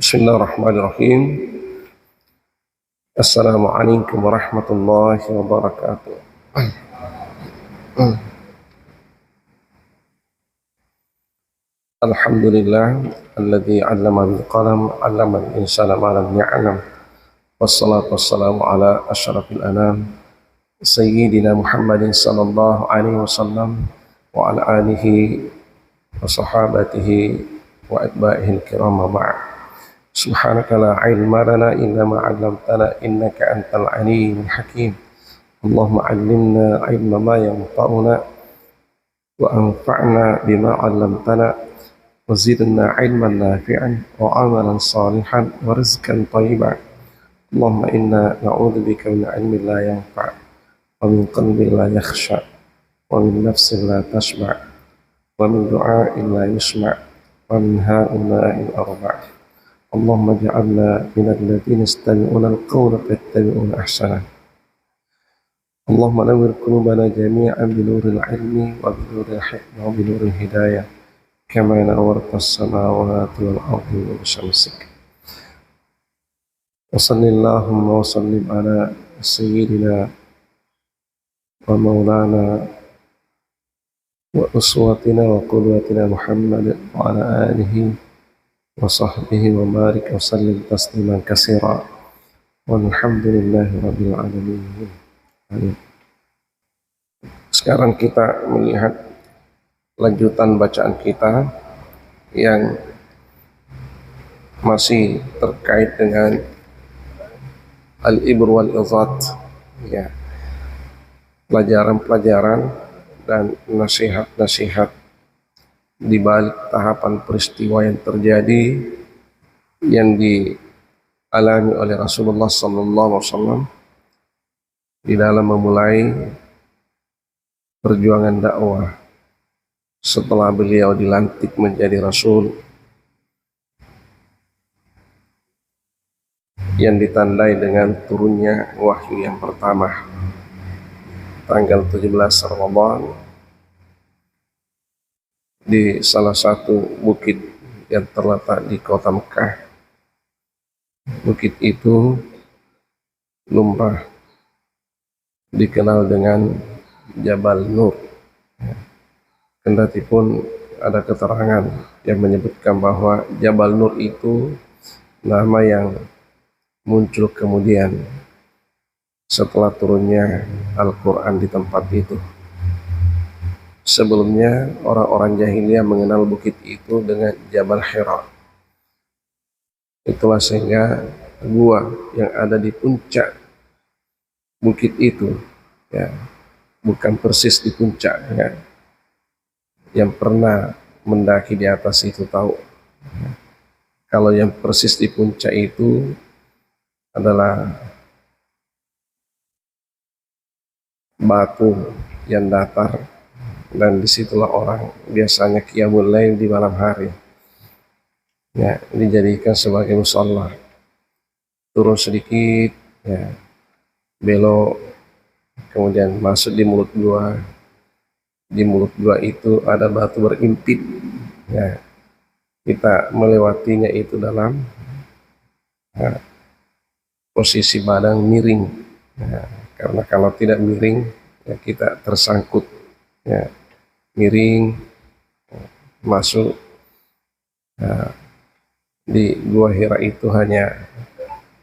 Bismillahirrahmanirrahim. Assalamualaikum warahmatullahi wabarakatuh. Alhamdulillah alladzi 'allama bil qalam 'allama al insana ma lam ya'lam. Wassalatu wassalamu ala asyrafil anam sayyidina Muhammadin sallallahu alaihi wasallam wa ala alihi wa sahabatihi wa atba'ihi al-kiram ba'd. Subhanaka la ilma lana illa ma 'allamtana innaka antal alimul hakim. Allahumma 'allimna 'ilma ma yanfa'una wa anfa'na bima 'allamtana wa zidna 'ilman nafi'an wa 'amalan salihan wa rizqan thayyiban. Allahumma inna na'udzubika min 'ilmin la yanfa' wa min qalbin la yakhsha wa min nafsin la tashba' wa min du'a'in la yusma' wa min ha'ula'il arba'. Allahumma ja'alna minal ladzina yastami'una al-qawla fayattabi'una ahsana. Allahumma nawwir qulubana jami'an bi nuril ilmi wa bi nuril hikmah wa bi nuril hidayah kama nawwarta as-samawati wal ardi wa bi syamsik. Wa sallallahu wa sallim ala sayyidina wa maulana wa uswatina wa qudwatina Muhammad wa ala alihi wa sahbihi wa barik wa sallim tasliman katsira walhamdulillahi rabbil alamin. Amin. Sekarang kita melihat lanjutan bacaan kita yang masih terkait dengan al-ibr wal izat, ya, pelajaran-pelajaran dan nasihat-nasihat di balik tahapan peristiwa yang terjadi yang dialami oleh Rasulullah SAW di dalam memulai perjuangan dakwah setelah beliau dilantik menjadi Rasul, yang ditandai dengan turunnya wahyu yang pertama tanggal 17 Ramadan di salah satu bukit yang terletak di kota Mekah. Bukit itu lumrah dikenal dengan Jabal Nur. Kendati pun ada keterangan yang menyebutkan bahwa Jabal Nur itu nama yang muncul kemudian setelah turunnya Al-Quran di tempat itu. Sebelumnya orang-orang jahiliyah mengenal bukit itu dengan Jabal Hira. Itulah sehingga gua yang ada di puncak bukit itu, ya, bukan persis di puncak, ya. Yang pernah mendaki di atas itu tahu. Kalau yang persis di puncak itu adalah batu yang datar, dan disitulah orang biasanya qiyamul lail di malam hari, ya, dijadikan sebagai musalla. Turun sedikit, ya, belok, kemudian masuk di mulut gua. Di mulut gua itu ada batu berimpit, ya, kita melewatinya itu dalam, ya, posisi badan miring, ya, karena kalau tidak miring, ya, kita tersangkut, ya, miring, ya, masuk. Ya, di gua Hira itu hanya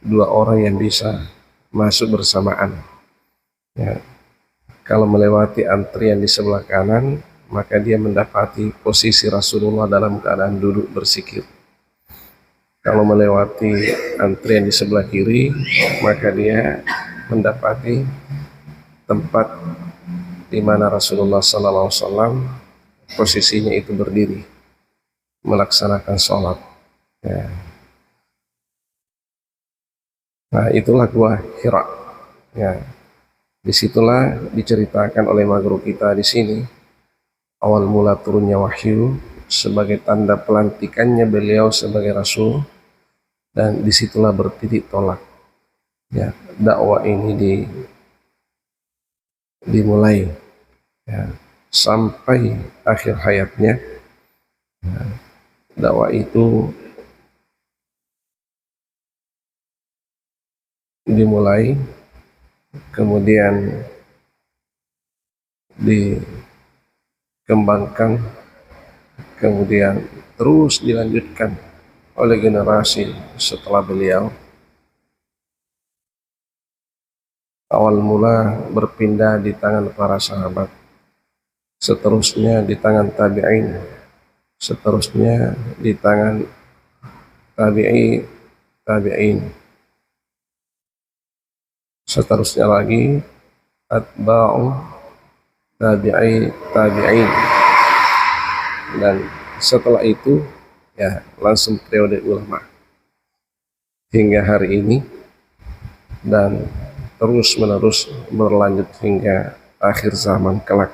2 orang yang bisa masuk bersamaan, ya. Kalau melewati antrian di sebelah kanan, maka dia mendapati posisi Rasulullah dalam keadaan duduk bersikir. Kalau melewati antrian di sebelah kiri, maka dia mendapati tempat di mana Rasulullah SAW posisinya itu berdiri melaksanakan sholat, ya. Nah, itulah gua Hira, ya. Disitulah diceritakan oleh maghrub kita di sini awal mula turunnya wahyu sebagai tanda pelantikannya beliau sebagai Rasul, dan disitulah bertitik tolak, ya, dakwah ini dimulai, ya, sampai akhir hayatnya, ya, dakwah itu dimulai, kemudian dikembangkan, kemudian terus dilanjutkan oleh generasi setelah beliau. Awal mula berpindah di tangan para sahabat, seterusnya di tangan tabi'in, seterusnya di tangan tabi'in, seterusnya lagi atba'u tabi'in, dan setelah itu ya langsung periode ulama hingga hari ini, dan terus menerus berlanjut hingga akhir zaman kelak.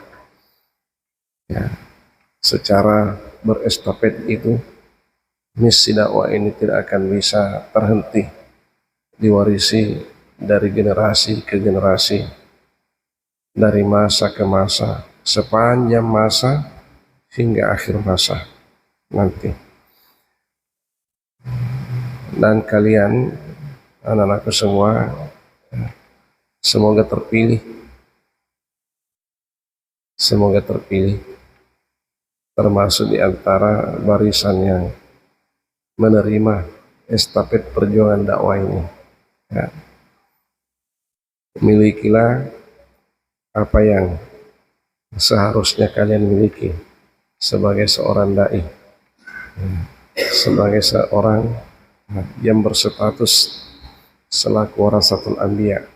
Ya, secara berestafet itu misi dakwah ini tidak akan bisa terhenti, diwarisi dari generasi ke generasi, dari masa ke masa, sepanjang masa hingga akhir masa nanti. Dan kalian, anak-anakku semua, semoga terpilih termasuk di antara barisan yang menerima estafet perjuangan dakwah ini. Ya. Milikilah apa yang seharusnya kalian miliki sebagai seorang dai, sebagai seorang yang berstatus selaku warasatul anbiya,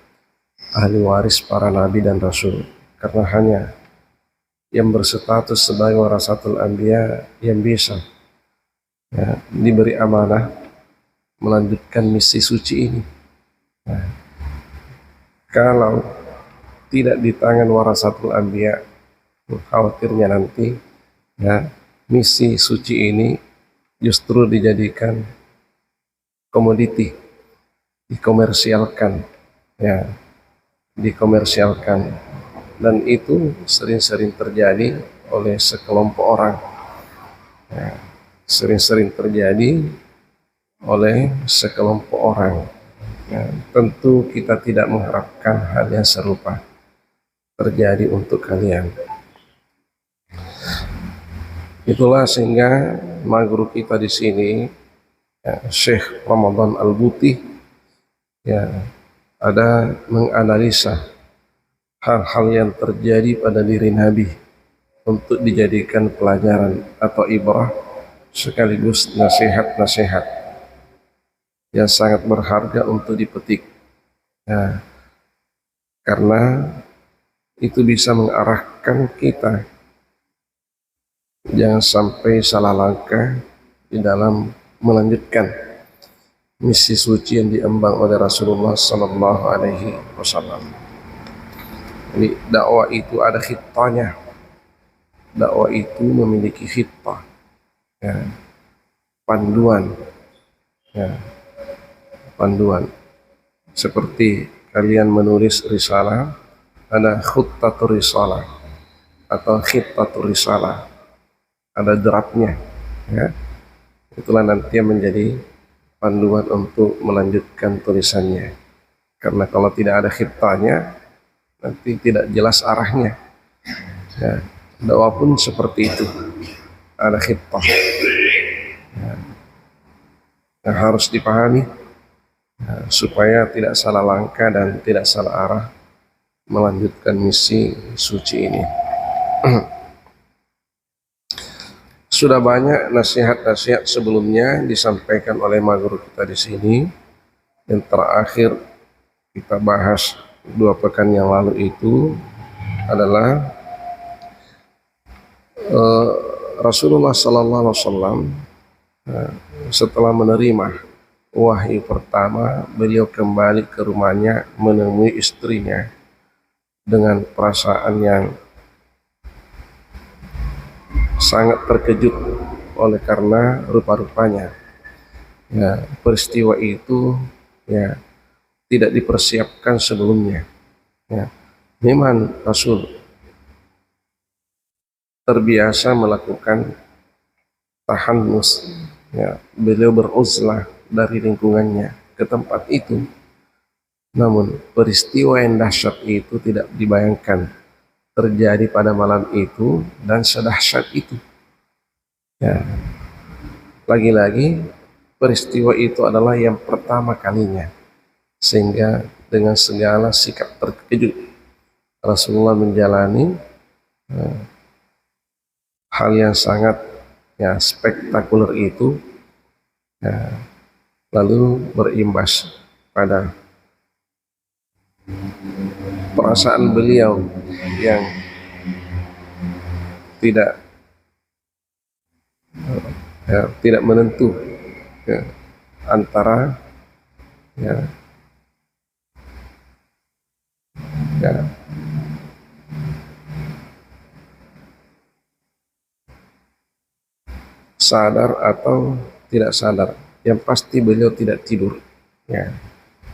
ahli waris para nabi dan rasul. Karena hanya yang berstatus sebagai warasatul anbiya yang bisa diberi amanah melanjutkan misi suci ini. Kalau tidak di tangan warasatul anbiya, khawatirnya nanti misi suci ini justru dijadikan komoditi, dikomersialkan, dan itu sering-sering terjadi oleh sekelompok orang, tentu kita tidak mengharapkan hal yang serupa terjadi untuk kalian. Itulah sehingga maguru kita di sini, Syekh Ramadan Al-Buti, ada menganalisa hal-hal yang terjadi pada diri Nabi untuk dijadikan pelajaran atau ibrah sekaligus nasihat-nasihat yang sangat berharga untuk dipetik, karena itu bisa mengarahkan kita jangan sampai salah langkah di dalam melanjutkan misi suci yang diemban oleh Rasulullah Sallallahu Alaihi Wasallam. Jadi dakwah itu ada khittahnya, dakwah itu memiliki khittah, panduan, seperti kalian menulis risalah, ada khuttatur risalah atau khittatur risalah, ada draftnya, itulah nanti yang menjadi panduan untuk melanjutkan tulisannya. Karena kalau tidak ada khittahnya, nanti tidak jelas arahnya. Dakwah pun seperti itu, ada khittah yang harus dipahami supaya tidak salah langkah dan tidak salah arah melanjutkan misi suci ini. Sudah banyak nasihat-nasihat sebelumnya disampaikan oleh maguru kita di sini. Yang terakhir kita bahas 2 pekan yang lalu itu adalah Rasulullah Sallallahu Alaihi Wasallam setelah menerima wahyu pertama, beliau kembali ke rumahnya menemui istrinya dengan perasaan yang sangat terkejut oleh karena rupa-rupanya peristiwa itu tidak dipersiapkan sebelumnya. Memang Rasul terbiasa melakukan tahannus, beliau beruzlah dari lingkungannya ke tempat itu, Namun peristiwa yang dahsyat itu tidak dibayangkan terjadi pada malam itu dan sedahsyat itu. Ya, lagi-lagi peristiwa itu adalah yang pertama kalinya, sehingga dengan segala sikap terkejut Rasulullah menjalani hal yang sangat spektakuler itu, lalu berimbas pada perasaan beliau yang tidak tidak menentu antara ya, sadar atau tidak sadar. Yang pasti beliau tidak tidur. Ya,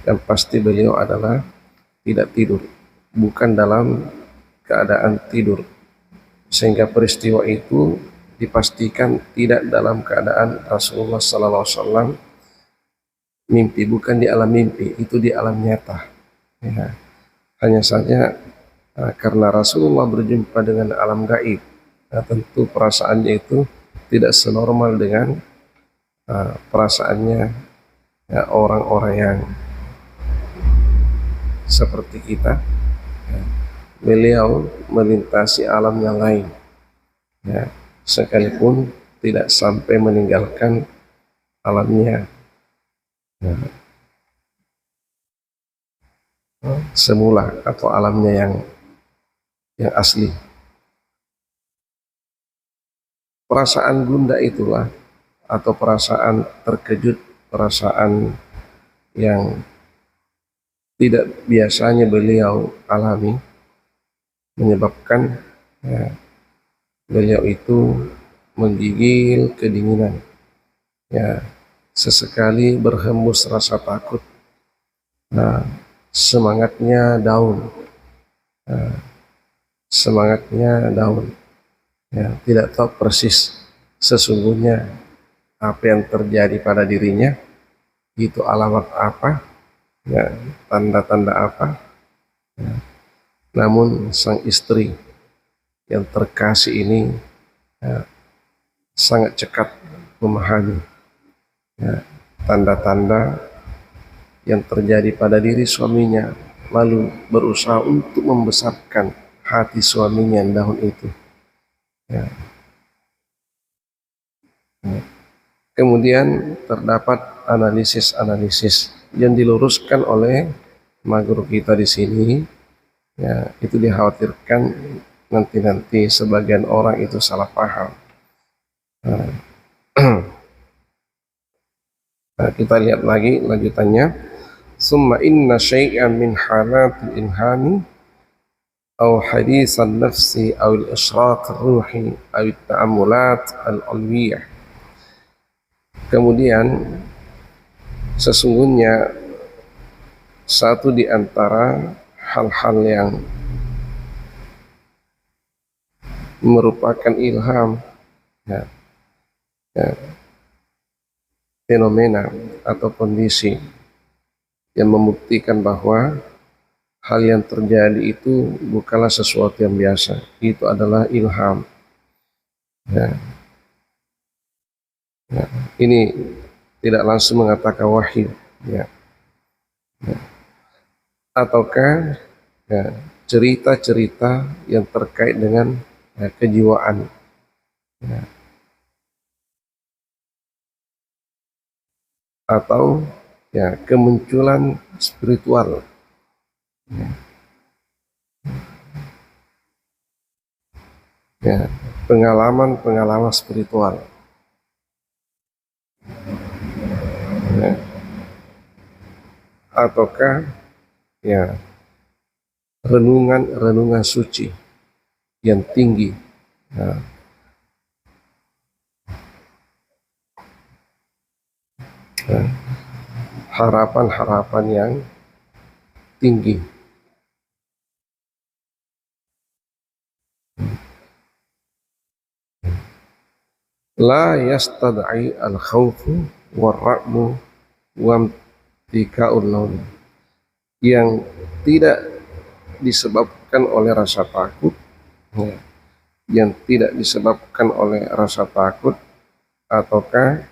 yang pasti beliau adalah tidak tidur, bukan dalam keadaan tidur, sehingga peristiwa itu dipastikan tidak dalam keadaan Rasulullah SAW mimpi, bukan di alam mimpi, itu di alam nyata. Ya. Hanya saja karena Rasulullah berjumpa dengan alam gaib, tentu perasaannya itu tidak senormal dengan perasaannya orang-orang yang seperti kita. Beliau melintasi alam yang lain, sekalipun tidak sampai meninggalkan alamnya semula atau alamnya yang asli. Perasaan gundah itulah, atau perasaan terkejut, perasaan yang tidak biasanya beliau alami, menyebabkan beliau itu menggigil kedinginan, sesekali berhembus rasa takut, semangatnya down, tidak tahu persis sesungguhnya apa yang terjadi pada dirinya, itu alamat apa, tanda-tanda apa. Namun sang istri yang terkasih ini sangat cekat memahami tanda-tanda yang terjadi pada diri suaminya, lalu berusaha untuk membesarkan hati suaminya yang dahulu itu. Kemudian terdapat analisis yang diluruskan oleh maguru kita di sini. Itu dikhawatirkan nanti sebagian orang itu salah paham. Kita lihat lagi lanjutannya. Summa inna syai'an min halatil ilhami aw hadisan nafsi aw al-ishraq ruhi aw at-ta'ammulat al-ulwiyah. Kemudian sesungguhnya satu di antara hal-hal yang merupakan ilham, fenomena atau kondisi yang membuktikan bahwa hal yang terjadi itu bukanlah sesuatu yang biasa, itu adalah ilham. Ini tidak langsung mengatakan wahyu, ataukah cerita-cerita yang terkait dengan kejiwaan, atau kemunculan spiritual, pengalaman spiritual, ataukah renungan suci yang tinggi, harapan-harapan yang tinggi. La yastad'i al-khawfu war-ra'bu wa imtika'ul laun. yang tidak disebabkan oleh rasa takut, ya, yang tidak disebabkan oleh rasa takut, ataukah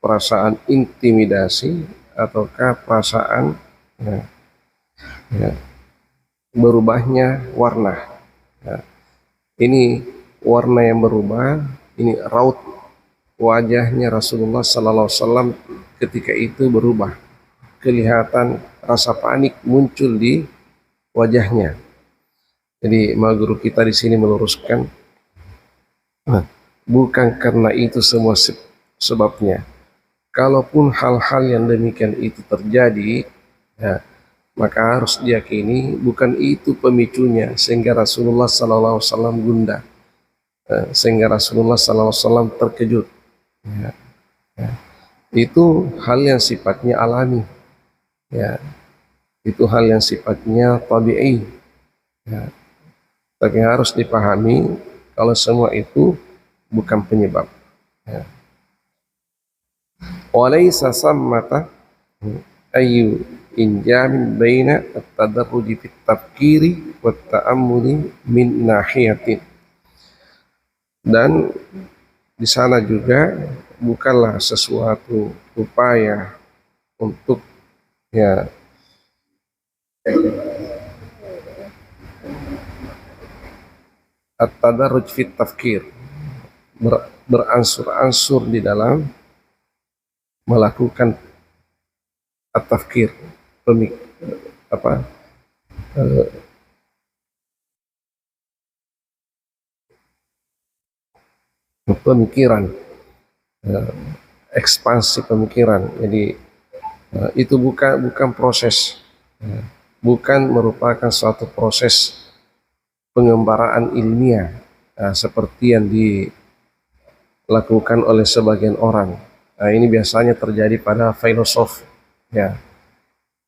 perasaan intimidasi, ataukah perasaan, ya, ya, berubahnya warna. Ya, ini warna yang berubah, ini raut wajahnya Rasulullah Sallallahu Alaihi Wasallam ketika itu berubah, kelihatan rasa panik muncul di wajahnya. Jadi guru kita di sini meluruskan, bukan karena itu semua sebabnya. Kalaupun hal-hal yang demikian itu terjadi, ya, maka harus diyakini bukan itu pemicunya sehingga Rasulullah Sallallahu Alaihi Wasallam gundah, sehingga Rasulullah Sallallahu Alaihi Wasallam terkejut. Ya, ya. Itu hal yang sifatnya alami, ya, itu hal yang sifatnya tabi'i, ya. Tapi harus dipahami kalau semua itu bukan penyebab, ya. Walaysa sammata ayu injamin baina at-tadarruji fit tafkiri wat ta'ammuli min nahiyatin. Dan di sana juga bukanlah sesuatu upaya untuk, ya, at-tadarruj fit tafkir, beransur-ansur di dalam melakukan at-tafkir, apa, pemikiran, ekspansi pemikiran. Jadi itu bukan proses, bukan merupakan suatu proses pengembaraan ilmiah seperti yang dilakukan oleh sebagian orang. Ini biasanya terjadi pada filosof, ya,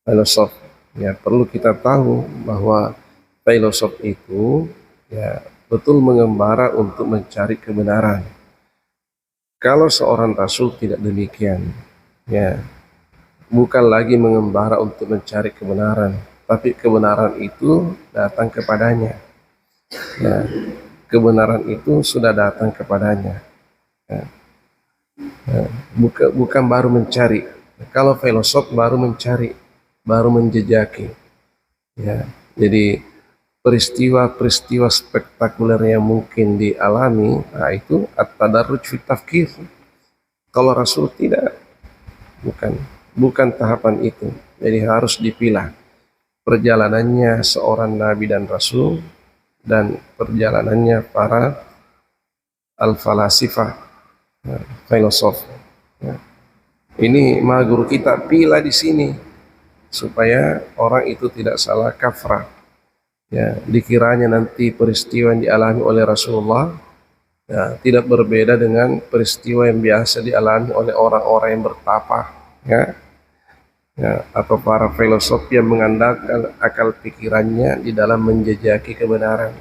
filosof. Ya, perlu kita tahu bahwa filosof itu, ya, betul mengembara untuk mencari kebenaran. Kalau seorang rasul tidak demikian, ya, bukan lagi mengembara untuk mencari kebenaran, tapi kebenaran itu datang kepadanya. Ya, kebenaran itu sudah datang kepadanya. Ya, ya, bukan baru mencari. Kalau filosof baru mencari, baru menjejaki. Ya, jadi peristiwa-peristiwa spektakuler yang mungkin dialami, itu at-tadarruj fit tafkir. Kalau Rasul tidak, bukan tahapan itu. Jadi harus dipilah perjalanannya seorang nabi dan rasul dan perjalanannya para al-falasifah, filosof. Ya. Ini guru kita pilih di sini supaya orang itu tidak salah kafrah. Ya, dikiranya nanti peristiwa yang dialami oleh Rasulullah, ya, tidak berbeda dengan peristiwa yang biasa dialami oleh orang-orang yang bertapa, ya, ya, atau para filosof yang mengandalkan akal pikirannya di dalam menjejaki kebenaran.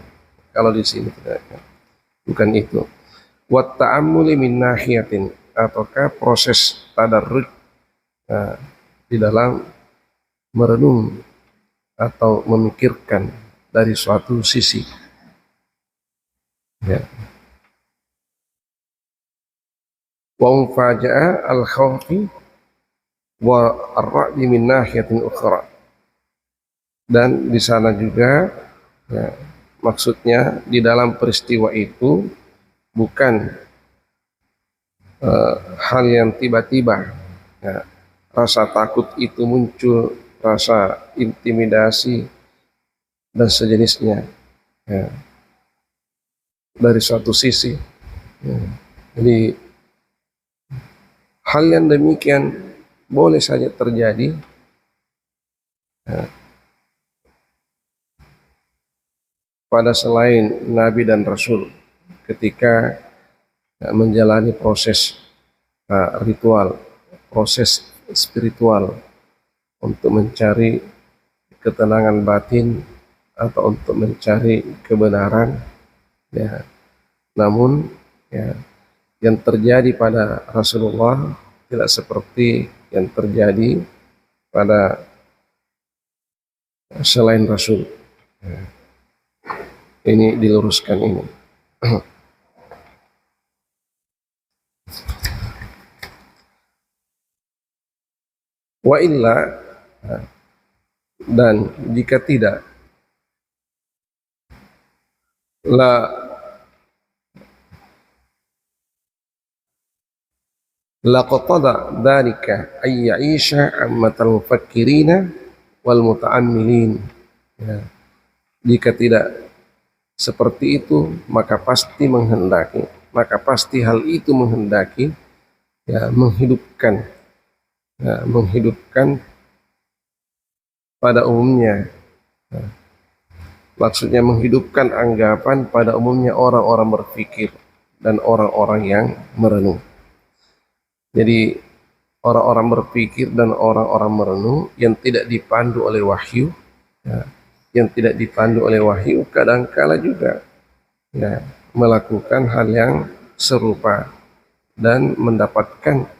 Kalau di sini tidak, ya, bukan itu. Wat ta'ammuli min nahiyatin, ataukah proses tadarruj, ya, di dalam merenung atau memikirkan dari suatu sisi, ya. Wa mufaja'a al-khawfi wa ar-ra'bi min nahiyatin ukhra. Dan di sana juga, ya, maksudnya di dalam peristiwa itu bukan hal yang tiba-tiba, ya, rasa takut itu muncul, rasa intimidasi dan sejenisnya, ya, dari suatu sisi, ya. Jadi hal yang demikian boleh saja terjadi, ya, pada selain Nabi dan Rasul ketika, ya, menjalani proses ritual, proses spiritual untuk mencari ketenangan batin atau untuk mencari kebenaran, ya. Namun, ya, yang terjadi pada Rasulullah tidak seperti yang terjadi pada selain Rasul. Ini diluruskan ini. Wa illa, dan jika tidak, la laqatada dzalika ay ya'isha ammatal mufakkirina wal muta'ammilin. Ya. Jika tidak seperti itu, maka pasti hal itu menghendaki, ya, menghidupkan pada umumnya. Ya, maksudnya menghidupkan anggapan pada umumnya orang-orang berpikir dan orang-orang yang merenung. Jadi orang-orang berpikir dan orang-orang merenung yang tidak dipandu oleh wahyu, ya, kadangkala juga, ya, melakukan hal yang serupa dan mendapatkan,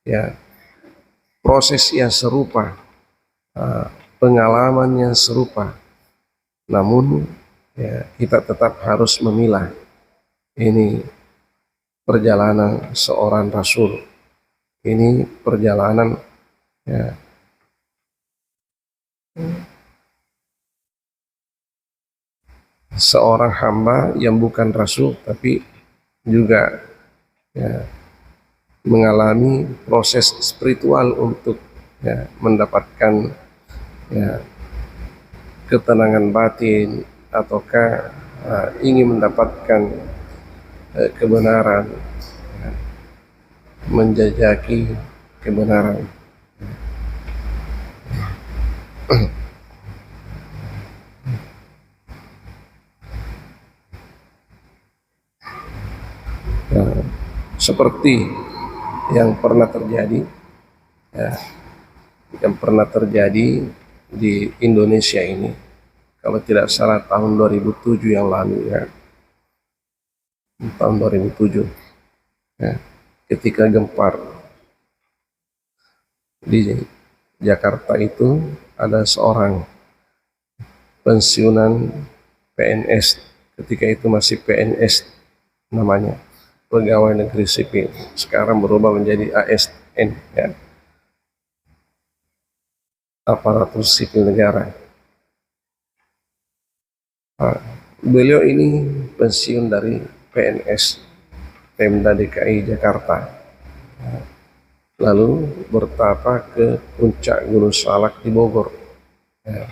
ya, proses yang serupa, pengalaman yang serupa. Namun, ya, kita tetap harus memilah ini perjalanan seorang Rasul, ini perjalanan, ya, seorang hamba yang bukan Rasul tapi juga, ya, mengalami proses spiritual untuk, ya, mendapatkan, ya, ketenangan batin, ataukah ingin mendapatkan kebenaran, ya, menjajaki kebenaran. Ya, seperti yang pernah terjadi, ya, di Indonesia ini, kalau tidak salah tahun 2007 yang lalu, ya, tahun 2007, ya, ketika gempar di Jakarta itu, ada seorang pensiunan PNS, ketika itu masih PNS namanya, pegawai negeri sipil, sekarang berubah menjadi ASN, ya, aparatur sipil negara. Beliau ini pensiun dari PNS Pemda DKI Jakarta, lalu bertapa ke puncak Gunung Salak di Bogor. Ya.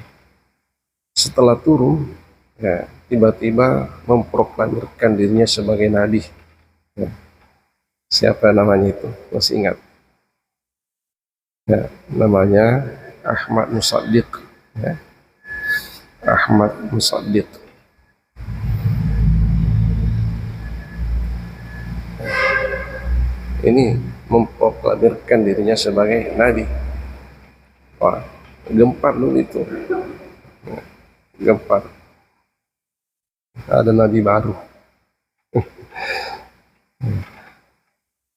Setelah turun, ya, tiba-tiba memproklamirkan dirinya sebagai nabi. Ya. Siapa namanya itu? Masih ingat? Ya, namanya Ahmad Musaddiq. Ya. Ahmad Musaddiq. Ini memproklamirkan dirinya sebagai nabi. Wah, gempar dulu itu. Gempar. Ada nabi baru.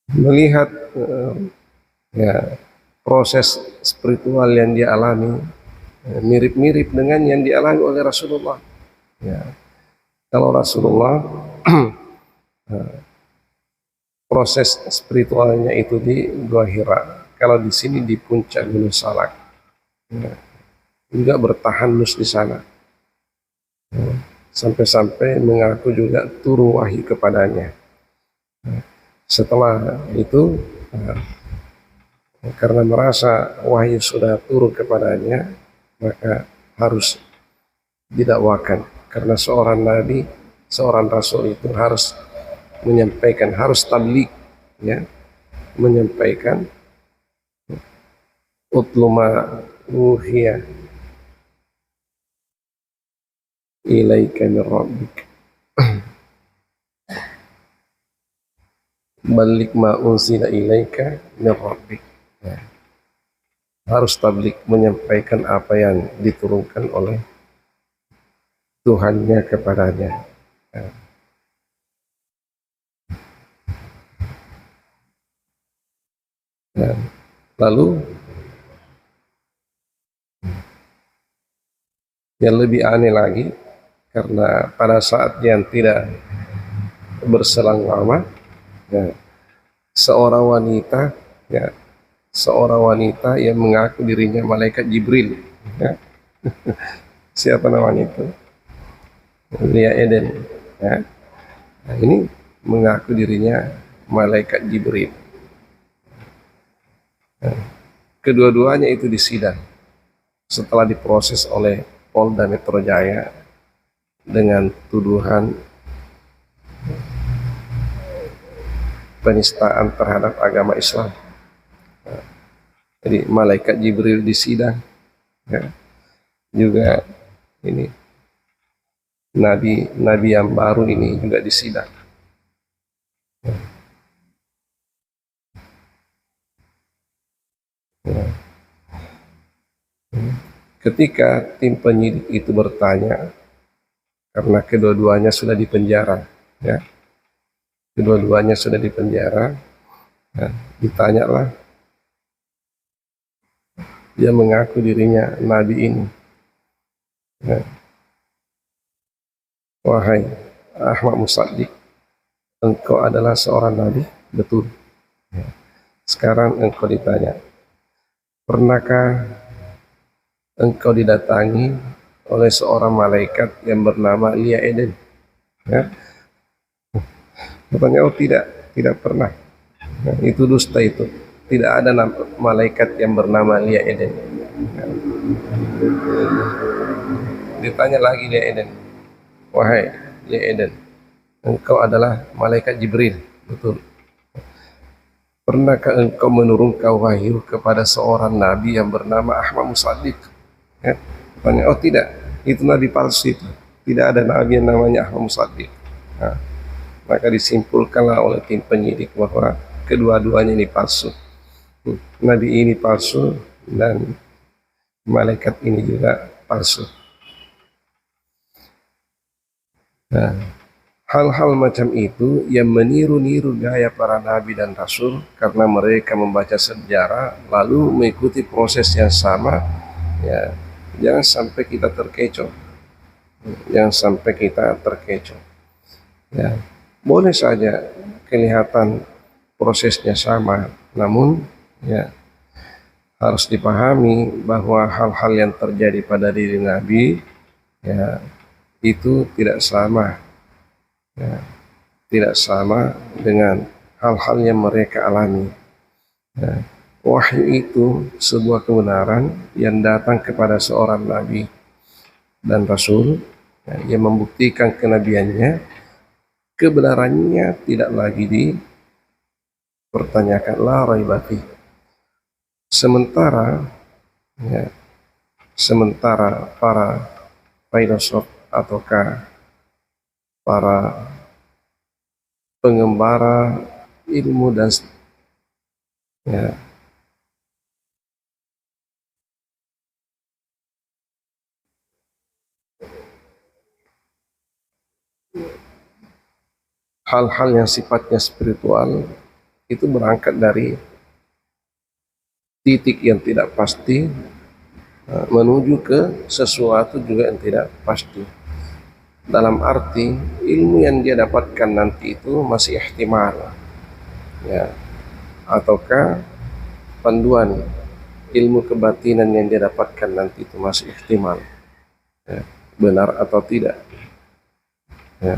Melihat, ya, proses spiritual yang dia alami, mirip-mirip dengan yang dialami oleh Rasulullah. Ya. Kalau Rasulullah proses spiritualnya itu di Gua Hira, kalau di sini di puncak Gunung Salak, ya, juga bertahanus di sana, ya, sampai-sampai mengaku juga turun wahyu kepadanya. Ya. Setelah itu, karena merasa wahyu sudah turun kepadanya, maka harus didakwakan, karena seorang nabi, seorang rasul itu harus menyampaikan, harus tabligh, ya, menyampaikan utluma uhiya ilaika min rabbik balik ma unzila ilaika min rabbik. Ya. Harus tabligh, menyampaikan apa yang diturunkan oleh Tuhannya kepadanya. Ya. Ya. Lalu Yang lebih aneh lagi, karena pada saat yang tidak berselang lama, ya, seorang wanita, ya, seorang wanita yang mengaku dirinya malaikat Jibril, ya. Siapa namanya itu? Lia Eden, ya. Nah, ini mengaku dirinya malaikat Jibril. Nah, kedua-duanya itu disidang setelah diproses oleh Polda Metro Jaya dengan tuduhan penistaan terhadap agama Islam. Nah, jadi malaikat Jibril disidang, ya. Juga ini nabi yang baru ini juga disidang. Ya. Ketika tim penyidik itu bertanya, karena kedua-duanya sudah dipenjara, ya, kedua-duanya sudah dipenjara, ya, ditanyalah, dia mengaku dirinya nabi ini, ya. Wahai Ahmad Musaddiq, engkau adalah seorang nabi, betul, ya. Sekarang engkau ditanya, pernahkah engkau didatangi oleh seorang malaikat yang bernama Lia Eden? Ya. Katanya, oh tidak pernah. Nah, itu dusta itu. Tidak ada malaikat yang bernama Lia Eden. Ya. Ditanya lagi Lia Eden, wahai Lia Eden, engkau adalah malaikat Jibril, betul. Pernahkah engkau menurunkan wahyu kepada seorang nabi yang bernama Ahmad Musaddiq? Ya. Tanya, oh tidak, itu nabi palsu itu. Tidak ada nabi yang namanya Ahmad Musaddiq. Nah, maka disimpulkanlah oleh tim penyidik bahwa kedua-duanya ini palsu. Nabi ini palsu dan malaikat ini juga palsu. Nah, hal-hal macam itu yang meniru-niru gaya para nabi dan rasul karena mereka membaca sejarah lalu mengikuti proses yang sama, ya, jangan sampai kita terkecoh. Jangan sampai kita terkecoh. Ya, boleh saja kelihatan prosesnya sama, namun ya harus dipahami bahwa hal-hal yang terjadi pada diri Nabi, ya, itu tidak sama, ya, tidak sama dengan hal-hal yang mereka alami. Ya, wahyu itu sebuah kebenaran yang datang kepada seorang nabi dan rasul, ya, yang membuktikan kenabiannya. Kebenarannya tidak lagi dipertanyakan, la raiba fi. Sementara, ya, sementara para filosof ataukah para pengembara ilmu dan, ya, hal-hal yang sifatnya spiritual itu berangkat dari titik yang tidak pasti menuju ke sesuatu juga yang tidak pasti. Dalam arti ilmu yang dia dapatkan nanti itu masih ihtimal, ya, ataukah panduan ilmu kebatinan yang dia dapatkan nanti itu masih ihtimal, ya, benar atau tidak, ya,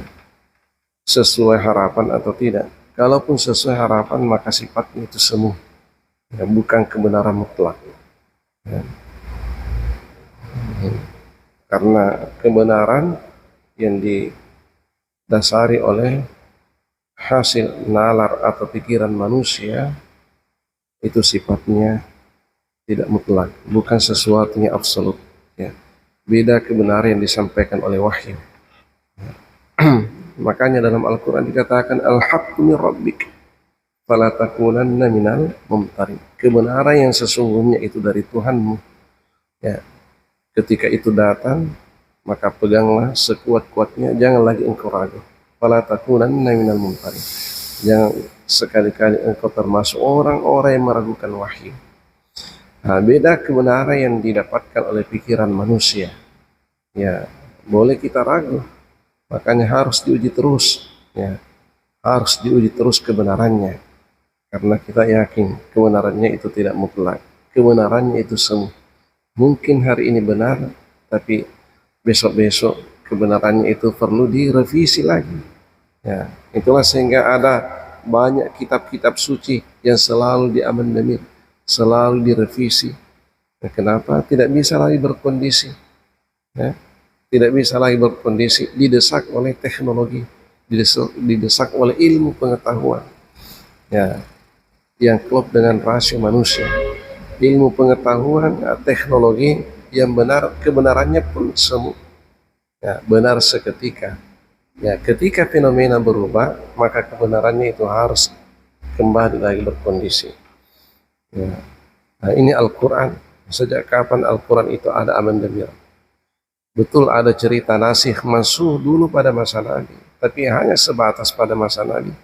sesuai harapan atau tidak. Kalaupun sesuai harapan maka sifatnya itu semu, ya, bukan kebenaran mutlak, ya. Karena kebenaran yang didasari oleh hasil nalar atau pikiran manusia itu sifatnya tidak mutlak, bukan sesuatunya absolut, ya. Beda kebenaran yang disampaikan oleh wahyu. Makanya dalam Al-Quran dikatakan al-haqqu min rabbik fala takunanna minal mumtarin. Kebenaran yang sesungguhnya itu dari Tuhanmu, ya. Ketika itu datang maka peganglah sekuat-kuatnya, jangan lagi engkau ragu. Fala takunanna minal mumtarin. Jangan sekali-kali engkau termasuk orang-orang yang meragukan wahyu. Nah, beda kebenaran yang didapatkan oleh pikiran manusia, ya boleh kita ragu, makanya harus diuji terus, ya harus diuji terus kebenarannya, karena kita yakin kebenarannya itu tidak mutlak, kebenarannya itu semu. Mungkin hari ini benar, tapi besok-besok kebenarannya itu perlu direvisi lagi. Ya, itulah sehingga ada banyak kitab-kitab suci yang selalu diamandemen, selalu direvisi. Nah, kenapa? Tidak bisa lagi berkondisi. Ya, tidak bisa lagi berkondisi, didesak oleh teknologi, didesak oleh ilmu pengetahuan. Ya, yang klop dengan rasio manusia. Ilmu pengetahuan, ya, teknologi yang benar, kebenarannya pun semu, ya, benar seketika. Ya, ketika fenomena berubah, maka kebenarannya itu harus kembali lagi berkondisi. Ya. Nah, ini Al-Quran. Sejak kapan Al-Quran itu ada amandemen? Betul ada cerita nasikh mansuh dulu pada masa Nabi, tapi hanya sebatas pada masa Nabi.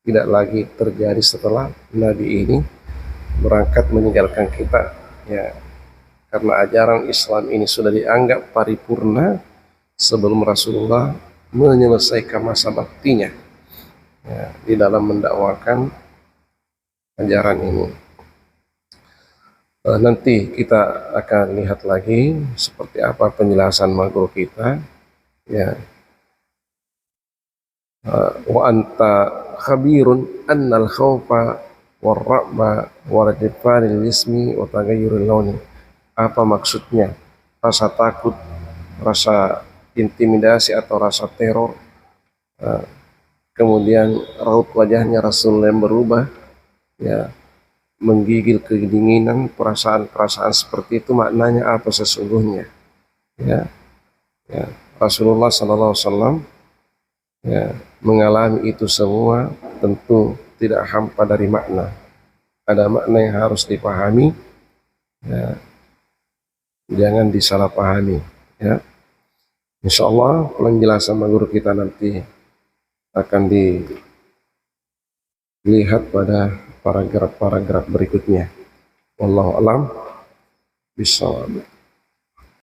Tidak lagi terjadi setelah Nabi ini berangkat meninggalkan kita, ya, karena ajaran Islam ini sudah dianggap paripurna sebelum Rasulullah menyelesaikan masa baktinya, ya, di dalam mendakwakan ajaran ini. Nanti kita akan lihat lagi seperti apa penjelasan maghrib kita, ya. Wa anta khabirun annal khawfa warra'ba waradifanil ismi wa tagayyuril launi. Apa maksudnya rasa takut, rasa intimidasi atau rasa teror, kemudian raut wajahnya Rasul yang berubah, ya, menggigil kedinginan, perasaan-perasaan seperti itu maknanya apa sesungguhnya, ya, ya. Rasulullah SAW, ya, mengalami itu semua, tentu tidak hampa dari makna. Ada makna yang harus dipahami, ya, jangan disalahpahami, ya. Insya Allah penjelasan guru kita nanti akan dilihat pada paragraf-paragraf berikutnya. Wallahu a'lam bishawab.